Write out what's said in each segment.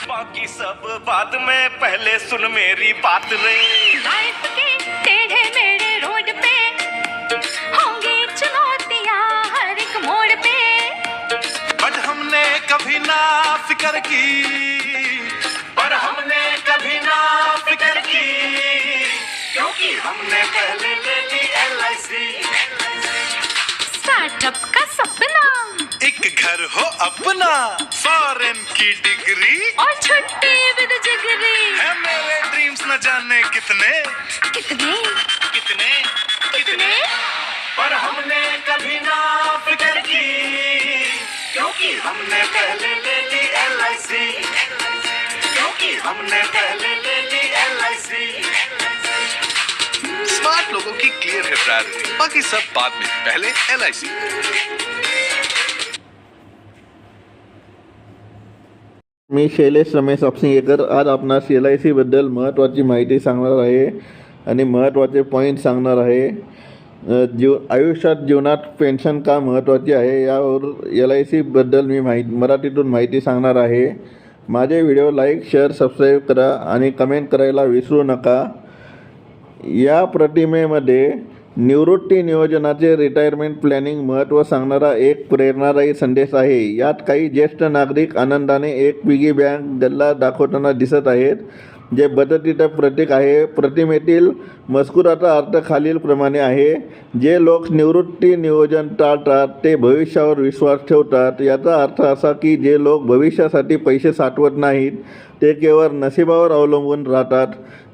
बाकी सब बाद में, पहले सुन मेरी बात रे। लाइफ के टेढ़े मेढ़े रोड पे होंगी चुनौतियां हर एक मोड़ पे, बट हमने कभी ना फिक्र की, पर हमने कभी ना फिक्र की, क्योंकि हमने पहले ले ली LIC। स्टार्टअप का सपना, एक घर हो अपना, फॉरेन की डिग्री और छुट्टी विद जिगरी। है मेरे ड्रीम्स न जाने कितने कितने कितने कितने, पर हमने कभी ना फिक्र की, क्योंकि हमने पहले ले ली LIC, क्योंकि हमने पहले ले ली LIC। स्मार्ट लोगों की क्लियर है प्रायोरिटी, बाकी सब बाद में, पहले LIC। मी शैलेश रमेश अपसिंगेकर आज आपणास LIC बद्दल महत्त्वाची माहिती सांगणार आहे आणि महत्त्वाचे पॉईंट सांगणार आहे। जीवनात पेन्शन का महत्त्वाची आहे यावर LIC बद्दल मी मराठीतून माहिती सांगणार आहे। माझे व्हिडिओ लाईक, शेअर, सबस्क्राईब करा आणि कमेंट करायला विसरू नका। या प्रतिमेमध्ये निवृत्ती नियोजनाचे रिटायरमेंट प्लॅनिंग महत्त्व सांगणारा एक प्रेरणादायी संदेश आहे। यात काही ज्येष्ठ नागरिक आनंदाने एक पिगी बँक गल्ला दाखवताना दिसत आहेत, जे बचतीचे प्रतीक आहे। प्रतिमेतील मजकुराचा अर्थ खालीलप्रमाणे आहे: जे लोक निवृत्ती नियोजन टाळतात ते भविष्यावर विश्वास ठेवतात। याचा अर्थ असा की जे लोक भविष्यासाठी पैसे साठवत नाहीत ते केवळ नशिबावर अवलंबून राहतात।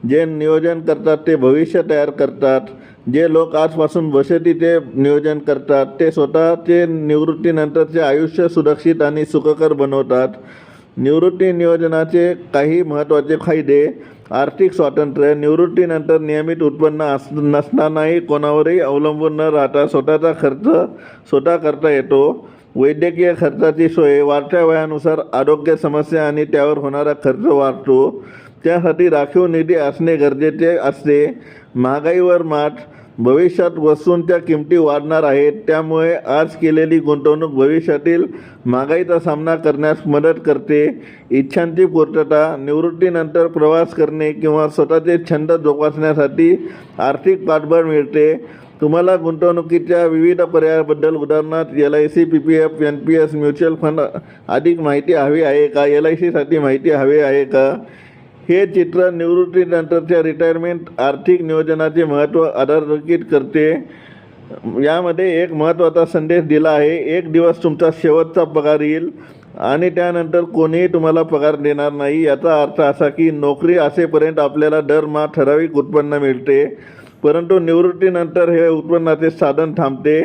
जे नियोजन करतात ते भविष्य तयार करतात। जे लोक आजपासून बचतीचे नियोजन करतात ते स्वतःचे निवृत्तीनंतरचे आयुष्य सुरक्षित आणि सुखकर बनवतात। निवृत्ती नियोजनाचे काही महत्त्वाचे फायदे: आर्थिक स्वातंत्र्य, निवृत्तीनंतर नियमित उत्पन्न नसतानाही कोणावरही अवलंबून न राहता स्वतःचा खर्च स्वतः करता येतो। वैद्यकीय खर्चाची सोय, वाढत्या वयानुसार आरोग्य समस्या आणि त्यावर होणारा खर्च वाढतो, त्यासाठी राखीव निधी असणे गरजेचे असते। महागाईवर मात, भविष्यात वस्तूंच्या किमती वाढणार आहेत, त्यामुळे आज केलेली गुंतवणूक भविष्यातील महागाईचा सामना करण्यास मदत करते। इच्छांची पूर्तता, निवृत्तीनंतर प्रवास करणे किंवा स्वतःचे छंद जोपासण्यासाठी आर्थिक पाठबळ मिळते। तुम्हाला गुंतवणुकीच्या विविध पर्यायाबद्दल उदाहरणार्थ LIC, PPF, NPS, mutual fund अधिक माहिती हवी आहे का? LICसाठी माहिती हवी आहे का? हे चित्र निवृत्तीनंतरच्या रिटायरमेंट आर्थिक नियोजनाचे महत्त्व अधोरेखित करते। यामध्ये एक महत्त्वाचा संदेश दिला आहे: एक दिवस तुमचा शेवटचा पगार येईल आणि त्यानंतर कोणीही तुम्हाला पगार देणार नाही। याचा अर्थ असा की नोकरी असेपर्यंत आपल्याला दरमहा ठराविक उत्पन्न मिळते, परंतु निवृत्तीनंतर हे उत्पन्नाचे साधन थांबते।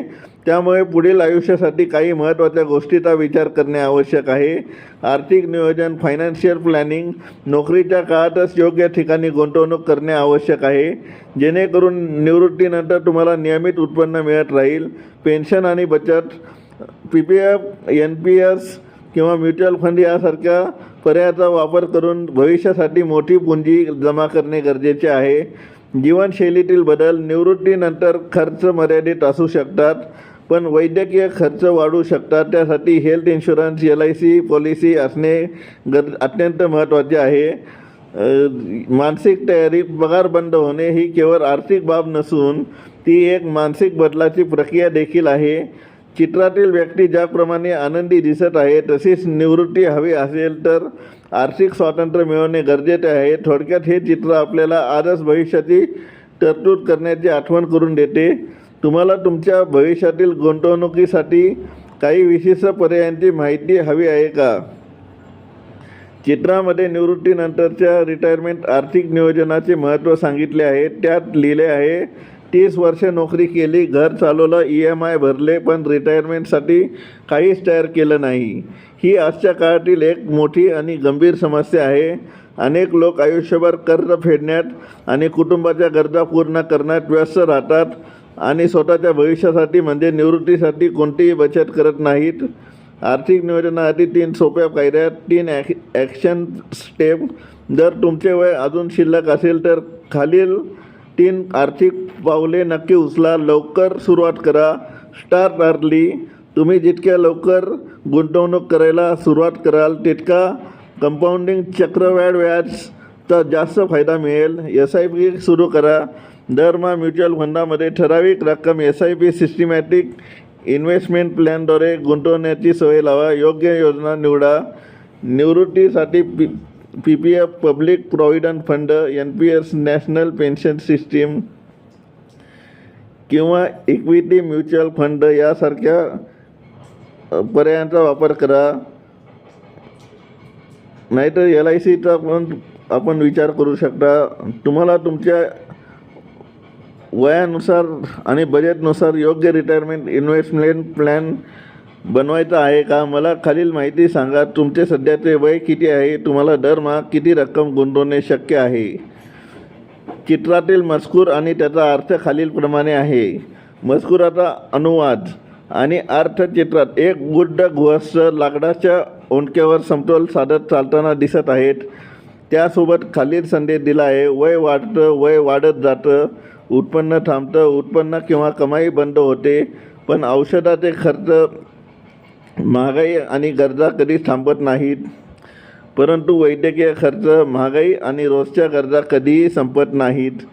त्यामुळे पुढील आयुष्यासाठी काही महत्त्वाच्या गोष्टींचा विचार करणे आवश्यक आहे। आर्थिक नियोजन, फायनान्शियल प्लॅनिंग, नोकरीच्या काळातच योग्य ठिकाणी गुंतवणूक करणे आवश्यक आहे, जेणेकरून निवृत्तीनंतर तुम्हाला नियमित उत्पन्न मिळत राहील। पेन्शन आणि बचत, PPF, NPS किंवा म्युच्युअल फंड यासारख्या पर्यायाचा वापर करून भविष्यासाठी मोठी पुंजी जमा करणे गरजेचे आहे। जीवनशैलीतील बदल, निवृत्तीनंतर खर्च मर्यादित असू शकतात, पण वैद्यकीय खर्च वाढू शकतात। त्यासाठी हेल्थ इन्शुरन्स, LIC पॉलिसी असणे अत्यंत महत्त्वाचे आहे। मानसिक तयारी, पगार बंद होणे ही केवळ आर्थिक बाब नसून ती एक मानसिक बदलाची प्रक्रिया देखील आहे। चित्रातील व्यक्ती ज्याप्रमाणे आनंदी दिसत आहे तशीच निवृत्ती हवी असेल तर आर्थिक स्वातंत्र्य मिळवणे गरजेचे आहे। थोडक्यात हे चित्र आपल्याला आजच भविष्याची तरतूद करण्याची आठवण करून देते। तुम्हाला तुमच्या भविष्यातील गुंतवणुकीसाठी काही विशिष्ट पर्यायांची माहिती हवी आहे का? चित्रामध्ये निवृत्तीनंतरच्या रिटायरमेंट आर्थिक नियोजनाचे महत्त्व सांगितले आहे। त्यात लिहिले आहे: 30 वर्षे नोकरी केली, घर चालवलं, EMI भरले, पण रिटायरमेंटसाठी काहीच तयार केलं नाही। ही आजच्या काळातील एक मोठी आणि गंभीर समस्या आहे। अनेक लोक आयुष्यभर कर्ज फेडण्यात आणि कुटुंबाच्या गरजा पूर्ण करण्यात व्यस्त राहतात आणि स्वतःच्या भविष्यासाठी म्हणजे निवृत्तीसाठी कोणतीही बचत करत नाहीत। आर्थिक नियोजनासाठी 3 सोप्या पायऱ्या, 3 ॲक्शन स्टेप। जर तुमचे वय अजून शिल्लक असेल तर खालील 3 आर्थिक पावले नक्की उचला। लवकर सुरुवात करा, स्टार्ट अर्ली। तुम्ही जितक्या लवकर गुंतवणूक करायला सुरुवात कराल तितका कंपाऊंडिंग चक्रवाढ व्याजचा जास्त फायदा मिळेल. SIP सुरू करा. दरमहा म्युच्युअल फंडामध्ये ठराविक रक्कम SIP सिस्टमॅटिक इन्व्हेस्टमेंट प्लॅनद्वारे गुंतवण्याची सवय लावा. योग्य योजना निवडा. निवृत्तीसाठी PPF public provident fund, NPS national pension system किंवा इक्विटी म्युच्युअल फंड यासारख्या पर्यायांचा वापर करा. नाहीतर LICचा पण आपण विचार करू शकता. तुम्हाला तुमच्या वयानुसार आणि बजेटनुसार योग्य रिटायरमेंट इन्व्हेस्टमेंट प्लॅन बनवायचा आहे का? मला खालील माहिती सांगा. तुमचे सध्याचे वय किती आहे? तुम्हाला दरमहा किती रक्कम गुंतवणे शक्य आहे? चित्रातील मजकूर आणि त्याचा अर्थ खालीलप्रमाणे आहे. मजकुराचा अनुवाद आणि अर्थ. चित्रात एक वृद्ध गृहस्थ लाकडाच्या ओंडक्यावर समतोल साधत चालताना दिसत आहेत. त्यासोबत खालील संदेश दिला आहे. वय वाढतं, वय वाढत जातं, उत्पन्न थांबतं, उत्पन्न किंवा कमाई बंद होते, पण औषधाचे खर्च, महागाई आणि गरजा कधीच थांबत नाहीत. परंतु वैद्यकीय खर्च, महागाई आणि रोजच्या गरजा कधीही संपत नाहीत.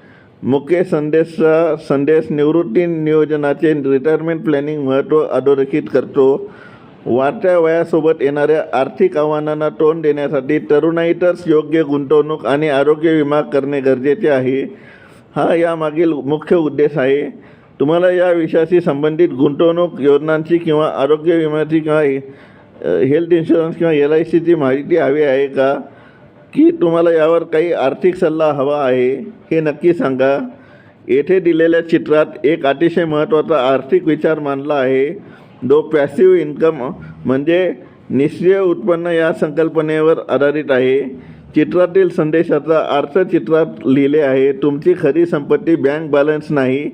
मुख्य संदेश निवृत्ती नियोजनाचे रिटायरमेंट प्लॅनिंग महत्त्व अधोरेखित करतो. वाढत्या वयासोबत येणाऱ्या आर्थिक आव्हानांना तोंड देण्यासाठी तरुणाईतच योग्य गुंतवणूक आणि आरोग्य विमा करणे गरजेचे आहे. हा यामागील मुख्य उद्देश आहे. तुम्हाला या विषयाशी संबंधित गुंतवणूक योजनांची किंवा आरोग्य विम्याची किंवा हेल्थ इन्शुरन्स किंवा LICची माहिती हवी आहे का? की तुम्हाला यावर काही आर्थिक सल्ला हवा आहे? हे नक्की सांगा. येथे दिलेल्या चित्रात एक अतिशय महत्त्वाचा आर्थिक विचार मांडला आहे, जो पॅसिव्ह इन्कम म्हणजे निष्क्रिय उत्पन्न या संकल्पनेवर आधारित आहे. चित्रातील संदेशाचा अर्थ चित्रात लिहिले आहे. तुमची खरी संपत्ती बँक बॅलन्स नाही,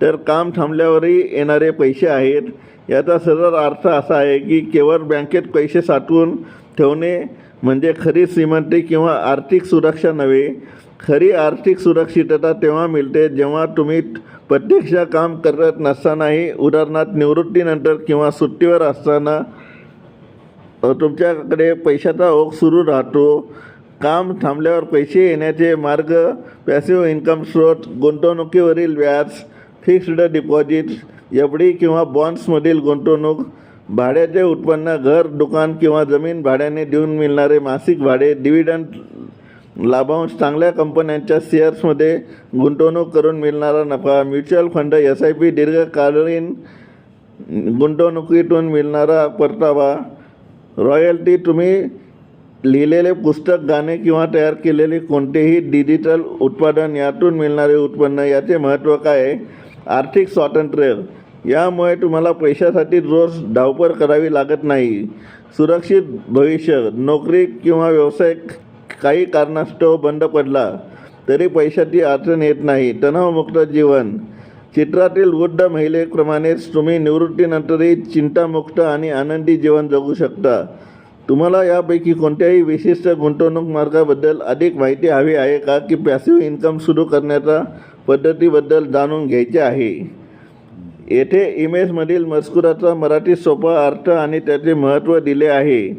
तर काम थांबल्यावरही येणारे पैसे आहेत. याचा सरळ अर्थ असा आहे की केवळ बँकेत पैसे साठवून ठेवणे म्हणजे खरी श्रीमंती किंवा आर्थिक सुरक्षा नव्हे. खरी आर्थिक सुरक्षितता तेव्हा मिळते जेव्हा तुम्ही प्रत्यक्ष काम करत नसतानाही, उदाहरणार्थ निवृत्तीनंतर किंवा सुट्टीवर असताना, तुमच्याकडे पैशाचा ओघ सुरू राहतो. काम थांबल्यावर पैसे येण्याचे मार्ग: पॅसिव्ह इन्कम स्रोत, गुंतवणुकीवरील व्याज, फिक्स्ड डिपॉझिट्स, FD किंवा बॉन्ड्समधील गुंतवणूक, भाड्याचे उत्पन्न, घर, दुकान किंवा जमीन भाड्याने देऊन मिळणारे मासिक भाडे, डिव्हिडंड, लाभांश, चांगल्या कंपन्यांच्या शेअर्समध्ये गुंतवणूक करून मिळणारा नफा, म्युच्युअल फंड, SIP, दीर्घकालीन गुंतवणुकीतून मिळणारा परतावा, रॉयल्टी, तुम्ही लिहिलेले पुस्तक, गाणे किंवा तयार केलेले कोणतेही डिजिटल उत्पादन, यातून मिळणारे उत्पन्न. याचे महत्त्व काय? आर्थिक स्वातंत्र्य. यामुळे तुम्हाला पैशासाठी रोज धावपळ करावी लागत नाही. सुरक्षित भविष्य. नोकरी किंवा व्यवसाय काही कारणास्तव बंद पडला तरी पैशाची अडचण येत नाही. तणावमुक्त जीवन. चित्रातील वृद्ध महिलेप्रमाणेच तुम्ही निवृत्तीनंतरही चिंतामुक्त आणि आनंदी जीवन जगू शकता. तुम्हाला यापैकी कोणत्याही विशिष्ट गुंतवणूक मार्गाबद्दल अधिक माहिती हवी आहे का? की पॅसिव्ह इन्कम सुरू करण्याच्या पद्धतीबद्दल जाणून घ्यायचे आहे? येथे इमेजमधील मजकुराचा मराठी सोपा अर्थ आणि त्याचे महत्त्व दिले आहे.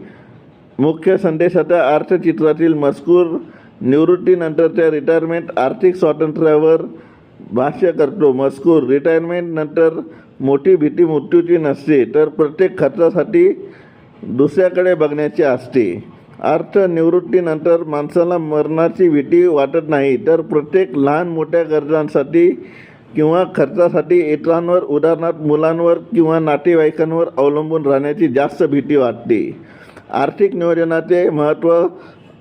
मुख्य संदेशाचा अर्थ. चित्रातील मजकूर निवृत्तीनंतरच्या रिटायरमेंट आर्थिक स्वातंत्र्यावर भाष्य करतो. मजकूर. रिटायरमेंटनंतर मोठी भीती मृत्यूची नसते, तर प्रत्येक खर्चासाठी दुसऱ्याकडे बघण्याचे असते. अर्थ. निवृत्तीनंतर माणसाला मरणाची भीती वाटत नाही, तर प्रत्येक लहान मोठ्या गरजांसाठी किंवा खर्चासाठी इतरांवर, उदाहरणार्थ मुलांवर किंवा नातेवाईकांवर अवलंबून राहण्याची जास्त भीती वाटते. आर्थिक नियोजनाचे महत्त्व.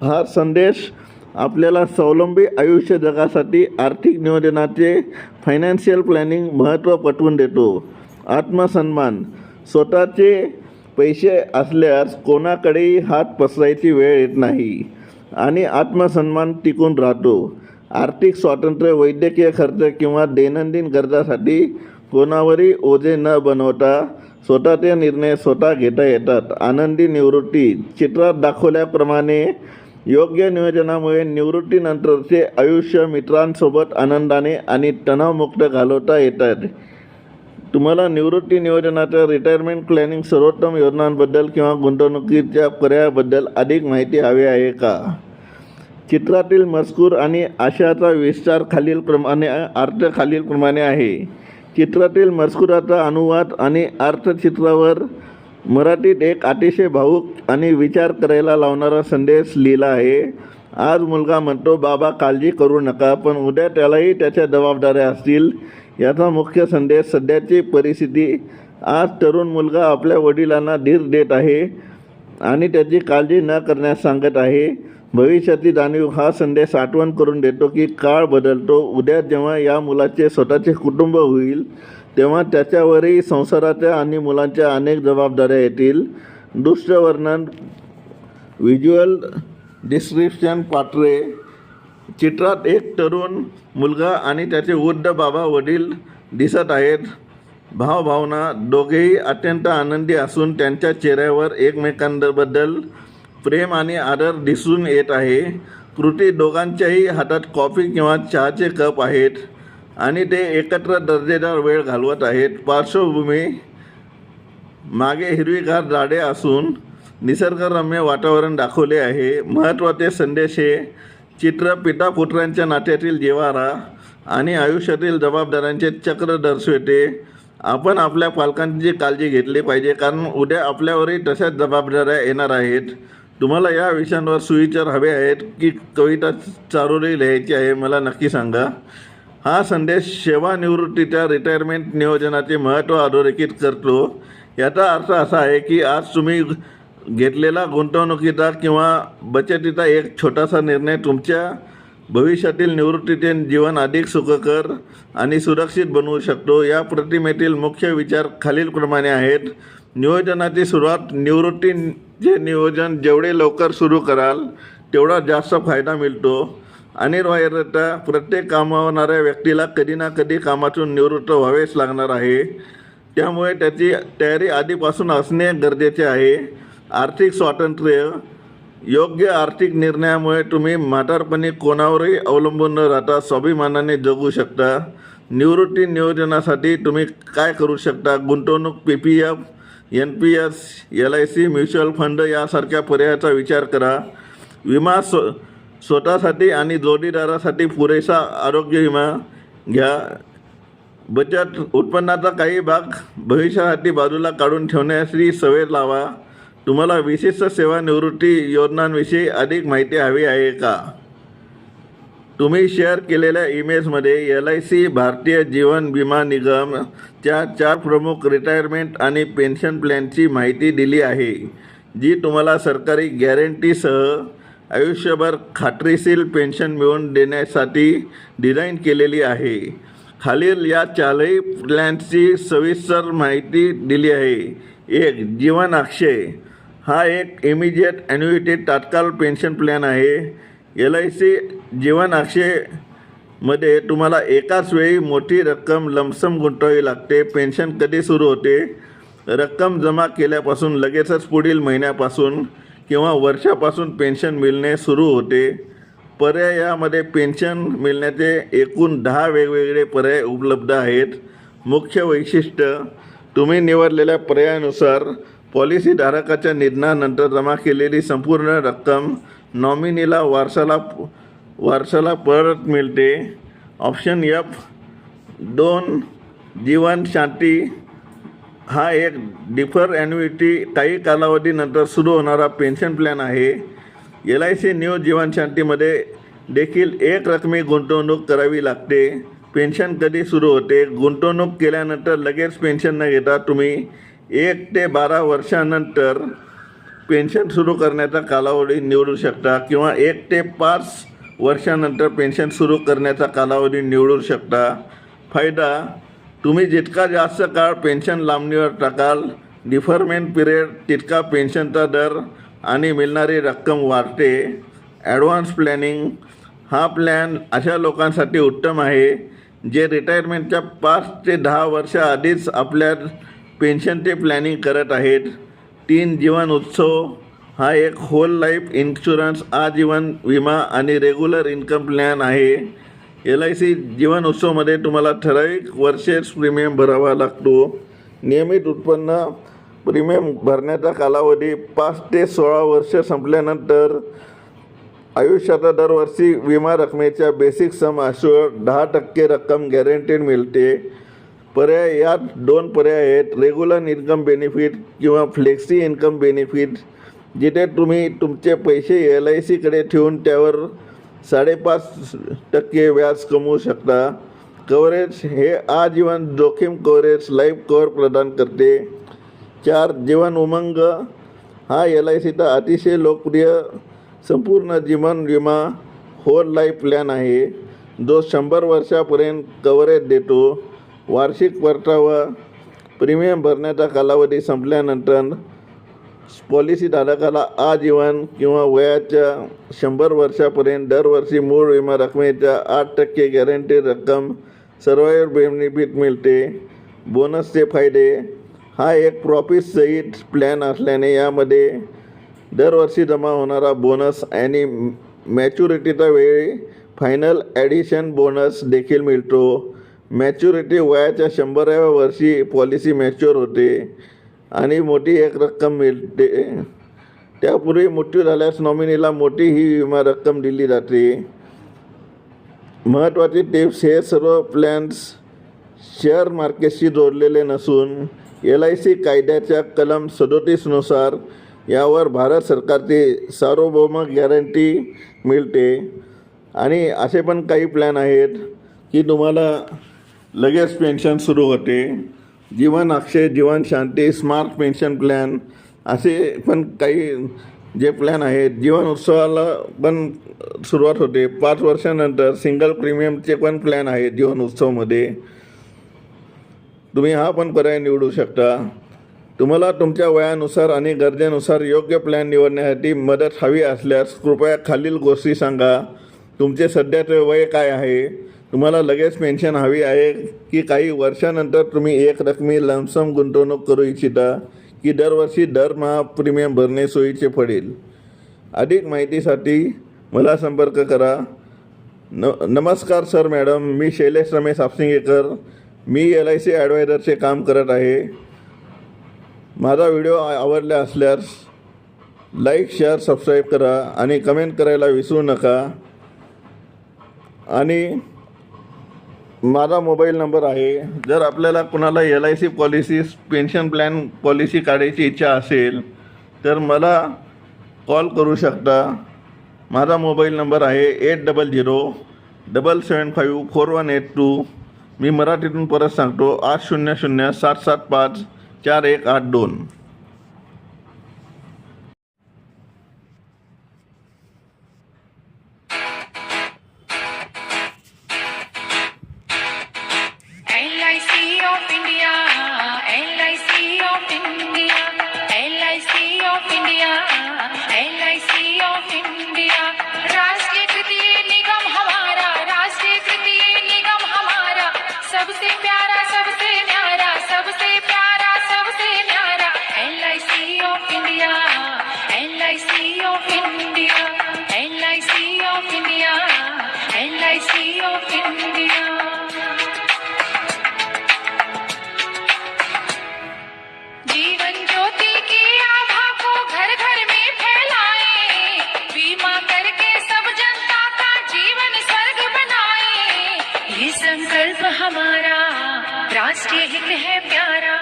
हा संदेश आपल्याला स्वावलंबी आयुष्य जगासाठी आर्थिक नियोजनाचे, फायनान्शियल प्लॅनिंग महत्त्व पटवून देतो. आत्मसन्मान. स्वतःचे पैसे असल्यास कोणाकडेही हात पसरायची वेळ येत नाही आणि आत्मसन्मान टिकून राहतो. आर्थिक स्वातंत्र्य. वैद्यकीय खर्च किंवा दैनंदिन गरजासाठी कोणावरही ओझे न बनवता स्वतःचे निर्णय स्वतः घेता येतात. आनंदी निवृत्ती. चित्रात दाखवल्याप्रमाणे योग्य नियोजनामुळे निवृत्तीनंतरचे आयुष्य मित्रांसोबत आनंदाने आणि तणावमुक्त घालवता येतात. तुम्हाला निवृत्ती नियोजनाच्या रिटायरमेंट प्लॅनिंग सर्वोत्तम योजनांबद्दल किंवा गुंतवणुकीच्या पर्यायाबद्दल अधिक माहिती हवी आहे का? चित्रातील मजकूर आणि आशयाचा विस्तार अर्थ खालीलप्रमाणे आहे. चित्रातील मजकुराचा अनुवाद आणि अर्थचित्रावर मराठीत एक अतिशय भावूक आणि विचार करायला लावणारा संदेश लिहिला आहे. आज मुलगा म्हणतो, बाबा काळजी करू नका, पण उद्या त्यालाही त्याच्या जबाबदाऱ्या असतील. याचा मुख्य संदेश सध्याची परिस्थिती. आज तरुण मुलगा आपल्या वडिलांना धीर देत आहे आणि त्याची काळजी न करण्यास सांगत आहे. भविष्याची जाणीव हा संदेश आठवण करून देतो की काळ बदलतो. उद्या जेव्हा या मुलाचे स्वतःचे कुटुंब होईल तेव्हा त्याच्यावरही संसाराच्या आणि मुलांच्या अनेक जबाबदाऱ्या येतील. दृश्य वर्णन व्हिज्युअल डिस्क्रिप्शन पात्रे. चित्रात एक तरुण मुलगा आणि त्याचे वृद्ध बाबा वडील दिसत आहेत. भावभावना दोघेही अत्यंत आनंदी असून त्यांच्या चेहऱ्यावर एकमेकांबद्दल प्रेम आणि आदर दिसून येत आहे. कृती दोघांच्याही हातात कॉफी किंवा चहाचे कप आहेत आणि ते एकत्र दर्जेदार वेळ घालवत आहेत. पार्श्वभूमी मागे हिरवीगार झाडे असून निसर्गरम्य वातावरण दाखवले आहे. महत्त्वाचे संदेश हे चित्र पिता-पुत्रांच्या नात्यातील जिव्हाळा आणि आयुष्यातील जबाबदाऱ्यांचे चक्र दर्शवते. आपण आपल्या पालकांची काळजी घेतली पाहिजे, कारण उद्या आपल्यावरही तशाच जबाबदाऱ्या येणार आहेत. तुम्हाला या विषयांवर सुविचार हवे आहेत की कविता चारोळी लिहायची आहे, मला नक्की सांगा. हा संदेश सेवानिवृत्तीच्या रिटायरमेंट नियोजनाचे महत्त्व अधोरेखित करतो. याचा अर्थ असा आहे की आज तुम्ही घेतलेला गुंतवणुकीचा किंवा बचतीचा एक छोटासा निर्णय तुमच्या भविष्यातील निवृत्तीचे जीवन अधिक सुखकर आणि सुरक्षित बनवू शकतो. या प्रतिमेतील मुख्य विचार खालीलप्रमाणे आहेत. नियोजनाची सुरुवात. निवृत्तीचे नियोजन जेवढे लवकर सुरू कराल तेवढा जास्त फायदा मिळतो. अनिवार्यतः प्रत्येक कामावणाऱ्या व्यक्तीला कधी ना कधी कामातून निवृत्त व्हावेच लागणार आहे. त्यामुळे त्याची तयारी आधीपासून असणे गरजेचे आहे. आर्थिक स्वातंत्र्य. योग्य आर्थिक निर्णयामुळे तुम्ही म्हातारपणी कोणावरही अवलंबून न राहता स्वाभिमानाने जगू शकता. निवृत्ती नियोजनासाठी तुम्ही काय करू शकता? गुंतवणूक, PPF, NPS, LIC, mutual fund यासारख्या पर्यायाचा विचार करा. विमा. स्वतःसाठी आणि जोडीदारासाठी पुरेसा आरोग्य विमा घ्या. बचत. उत्पन्नाचा काही भाग भविष्यासाठी बाजूला काढून ठेवण्याची सवय लावा. तुम्हाला विशिष्ट सेवानिवृत्ती योजनांविषयी अधिक माहिती हवी आहे का? तुम्ही शेअर केलेल्या इमेजमध्ये LIC भारतीय जीवन विमा निगमच्या 4 प्रमुख रिटायरमेंट आणि पेन्शन प्लॅनची माहिती दिली आहे, जी तुम्हाला सरकारी गॅरंटीसह आयुष्यभर खात्रीशीर पेन्शन मिळवून देण्यासाठी डिझाईन केलेली आहे. खालील या 4ही प्लॅन्सची सविस्तर माहिती दिली आहे. 1. जीवन अक्षय. हा एक इमिजिएट ॲन्युइटी तात्काळ पेन्शन प्लॅन आहे. LIC जीवन अक्षयमध्ये तुम्हाला एकाच वेळी मोठी रक्कम लमसम गुंतवावी लागते. पेन्शन कधी सुरू होते? रक्कम जमा केल्यापासून लगेचच पुढील महिन्यापासून किंवा वर्षापासून पेन्शन मिळणे सुरू होते. पर्याय. यामध्ये पेन्शन मिळण्याचे एकूण 10 वेगवेगळे पर्याय उपलब्ध आहेत. मुख्य वैशिष्ट्य. तुम्ही निवडलेल्या पर्यायानुसार पॉलिसीधारकाच्या निधनानंतर जमा केलेली संपूर्ण रक्कम नॉमिनीला वारसाला परत मिळते. Option F. 2. जीवन शांती. हा एक डिफर ॲन्युइटी काही कालावधीनंतर सुरू होणारा पेन्शन प्लॅन आहे. LIC न्यू जीवनशांतीमध्ये देखील एक रकमी गुंतवणूक करावी लागते. पेन्शन कधी सुरू होते? गुंतवणूक केल्यानंतर लगेच पेन्शन न घेता तुम्ही 1 ते 12 वर्षानंतर पेन्शन सुरू करण्याचा कालावधी निवडू शकता किंवा 1 ते 5 वर्षानंतर पेन्शन सुरू करण्याचा कालावधी निवडू शकता. फायदा. तुम्ही जितका जास्त काळ पेन्शन लांबणीवर टाकाल, डिफरमेंट पिरियड, तितका पेन्शनचा दर आणि मिळणारी रक्कम वाढते. Advance planning. हा प्लॅन अशा लोकांसाठी उत्तम आहे जे रिटायरमेंटच्या 5 ते 10 वर्षाआधीच आपल्या पेन्शनचे प्लॅनिंग करत आहेत. 3. जीवन उत्सव. हा एक होल लाईफ इन्शुरन्स, आजीवन विमा आणि रेग्युलर इन्कम प्लॅन आहे. LIC जीवन उत्सवमध्ये तुम्हाला ठराविक वर्षेस प्रीमियम भरावा लागतो. नियमित उत्पन्न प्रीमियम भरण्याचा कालावधी 5 ते 16 वर्ष संपल्यानंतर आयुष्याचा दरवर्षी विमा रकमेच्या बेसिक सम अश्युअर 10% रक्कम गॅरंटीड मिळते. पर्याय यात 2 पर्याय आहेत, रेग्युलर इन्कम बेनिफिट किंवा फ्लेक्सी इन्कम बेनिफिट, जिथे तुम्ही तुमचे पैसे LICकडे ठेवून त्यावर 5.5% व्याज कमवू शकता. कव्हरेज हे आजीवन जोखीम कव्हरेज लाईफ कव्हर प्रदान करते. 4 जीवन उमंग हा LICचा अतिशय लोकप्रिय संपूर्ण जीवन विमा होल लाईफ प्लॅन आहे, जो 100 वर्षापर्यंत कव्हरेज देतो. वार्षिक परतावा प्रीमियम भरण्याचा कालावधी संपल्यानंतर पॉलिसी धारकाला आजीवन किंवा वयाच्या 100 वर्षापर्यंत दरवर्षी मूळ विमा रकमेच्या 8% गॅरंटीड रक्कम सर्वायवर बेनिफिट मिळते. बोनसचे फायदे हा एक प्रॉफिट सहित प्लॅन असल्याने यामध्ये दरवर्षी जमा होणारा बोनस आणि मॅच्युरिटीच्या वेळी फायनल ॲडिशन बोनस देखील मिळतो. मॅच्युरिटी वयाच्या 100व्या वर्षी पॉलिसी मॅच्युअर होते आणि मोठी एक रक्कम मिळते. त्यापूर्वी मृत्यू झाल्यास नॉमिनीला मोठी ही विमा रक्कम दिली जाते. महत्त्वाचे टिप्स, हे सर्व प्लॅन्स शेअर मार्केटशी जोडलेले नसून LIC कायद्याच्या कलम 37 नुसार यावर भारत सरकारची सार्वभौम गॅरंटी मिळते. आणि असे पण काही प्लॅन आहेत की तुम्हाला लगेच पेन्शन सुरू होते. जीवन अक्षय, जीवन शांती, स्मार्ट पेन्शन प्लॅन असे पण काही जे प्लॅन आहेत. जीवन उत्सवाला पण सुरुवात होते 5 वर्षानंतर. सिंगल प्रीमियमचे पण प्लॅन आहेत जीवन उत्सवमध्ये. तुम्ही हा पण पर्याय निवडू शकता. तुम्हाला तुमच्या वयानुसार आणि गरजेनुसार योग्य प्लॅन निवडण्यासाठी मदत हवी असल्यास कृपया खालील गोष्टी सांगा. तुमचे सध्याचे वय काय आहे? तुम्हाला लगेच पेन्शन हवी आहे की काही वर्षानंतर तुम्ही एक रकमी लमसम गुंतवणूक करू इच्छिता की दरवर्षी दरमहा प्रीमियम भरणे सोयीचे पडेल? अधिक माहितीसाठी मला संपर्क करा. नमस्कार सर मॅडम, मी शैलेश रमेश आपसिंगेकर. मी LIC ॲडवायझरचे काम करत आहे. माझा व्हिडिओ आवडला असल्यास लाईक, शेअर, सबस्क्राईब करा आणि कमेंट करायला विसरू नका. आणि माझा मोबाईल नंबर आहे. जर आपल्याला कुणाला LIC policy, pension plan policy काढायची इच्छा असेल तर मला कॉल करू शकता. माझा मोबाईल नंबर आहे 8007754182. मी मराठीतून परत सांगतो 8007754182. राष्ट्रीय कृषि निगम हमारा, राष्ट्रीय कृषि निगम हमारा, सबसे प्यारा, सबसे न्यारा, सबसे प्यारा, सबसे न्यारा। LIC of India, LIC of India, LIC of India, LIC of India. जीवन ज्योति की आभा को घर घर में फैलाए, बीमा करके सब जनता का जीवन स्वर्ग बनाए। ये संकल्प हमारा राष्ट्रीय हित है प्यारा,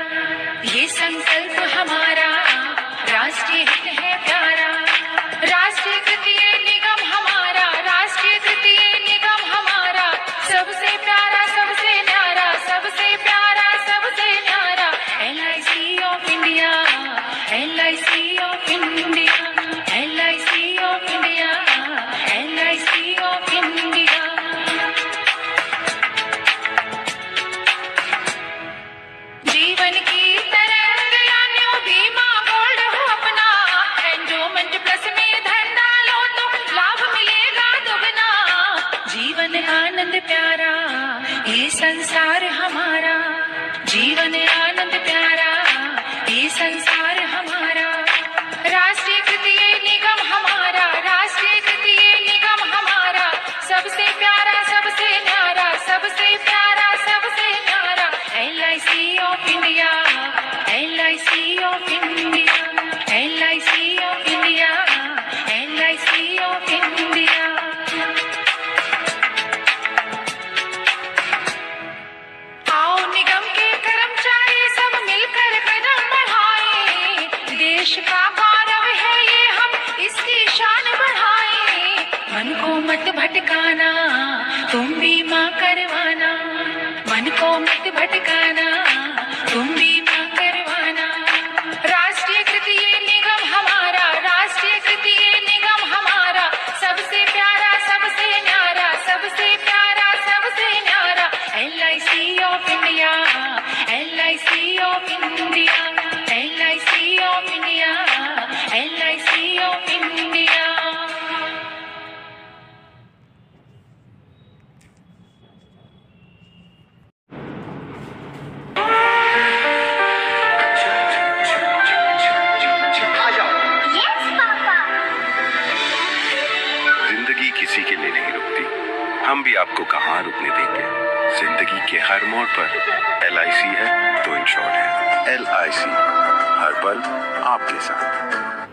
ये संकल्प हमारा राष्ट्रीय हित है प्यारा। राष्ट्रीय कृषि निगम हमारा, राष्ट्रीय कृषि निगम हमारा, सबसे प्यारा, सबसे न्यारा, सबसे प्यारा, सबसे न्यारा। LIC of India, LIC of India, LIC of India, LIC of India. जीवन की तरंग यानियों बीमा गोल्ड हो अपना, एंडोमेंट प्लस में धन डालो तो लाभ मिलेगा दुगना। जीवन आनंद प्यारा, ये संसार हमारा, जीवन आनंद प्यारा, ये संसार हमारा। राष्ट्रीय कृषि निगम हमारा, राष्ट्रीय कृषि निगम हमारा, सबसे प्यारा, सबसे न्यारा। India, LIC of India, LIC of India, LIC of India. आओ निगम के कर्मचारी सब मिलकर कदम बढ़ाएं, देश का गौरव है ये, हम इसकी शान बढ़ाएं। मन को मत भटकाना, तुम बीमा करवाना, मन को मत भटकाना, तुम बीमा करवाना। राष्ट्रीयकृत ये निगम हमारा, राष्ट्रीयकृत ये निगम हमारा, सबसे प्यारा सबसे न्यारा, सबसे प्यारा सबसे न्यारा। LIC of India, LIC of India, LIC of India, LIC of India. जिंदगी किसी के लिए नहीं रुकती, हम भी आपको कहाँ रुकने देंगे। जिंदगी के हर मोड़ पर LIC है तो इंश्योर्ड है। LIC, हर पल आपके साथ।